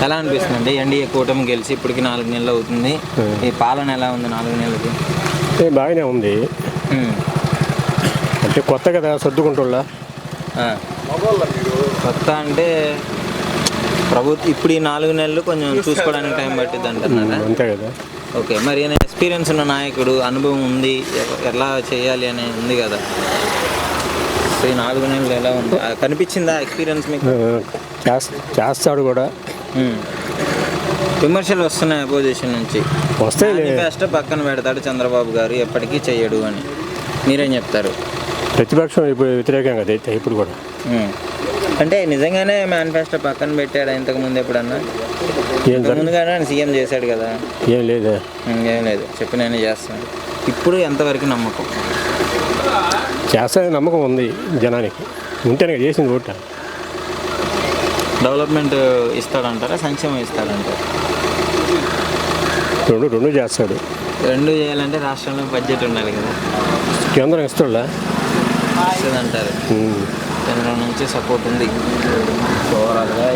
ఎలా అనిపిస్తుందండి ఎన్డీఏ కూటమి గెలిచి ఇప్పటికి 4 నెలలు అవుతుంది, ఈ పాలన ఎలా ఉంది 4 నెలలకి? బాగానే ఉంది. అంటే కొత్త కదా సర్దుకుంటున్నా. కొత్త అంటే ప్రభుత్వం ఇప్పుడు ఈ 4 నెలలు కొంచెం చూసుకోవడానికి టైం పట్టింది అంటున్నారా? అంతే కదా. ఓకే, మరి ఎక్స్పీరియన్స్ ఉన్న నాయకుడు, అనుభవం ఉంది, ఎలా చేయాలి అని ఉంది కదా. సో ఈ 4 నెలలు ఎలా ఉంది, కనిపించిందా ఎక్స్పీరియన్స్ మీకు? చేస్తాడు కూడా. విమర్శలు వస్తున్నాయి అపోజిషన్ నుంచి, వస్తాయి. మేనిఫెస్టో పక్కన పెడతాడు చంద్రబాబు గారు, ఎప్పటికీ చేయడు అని మీరేం చెప్తారు? ప్రతిపక్షం ఇప్పుడు వ్యతిరేకం కదా అయితే ఇప్పుడు కూడా. అంటే నిజంగానే మేనిఫెస్టో పక్కన పెట్టాడు ఇంతకుముందు ఎప్పుడన్నా? ముందుగానే సీఎం చేశాడు కదా. ఏం లేదా? ఏం లేదు, చెప్పిననే చేస్తున్నాడు. ఇప్పుడు ఎంతవరకు నమ్మకం? చేస్తాడని నమ్మకం ఉంది జనానికి, ఉంటేనే చేసింది ఓట. డెవలప్మెంట్ ఇస్తాడంటారా, సంక్షేమం ఇస్తాడంటారా? రెండు చేస్తాడు. రెండు చేయాలంటే రాష్ట్రంలో బడ్జెట్ ఉండాలి కదా. కేంద్రం ఇస్తాడులా, ఇస్తుందంటారు. కేంద్రం నుంచి సపోర్ట్ ఉంది ఓవరాల్గా.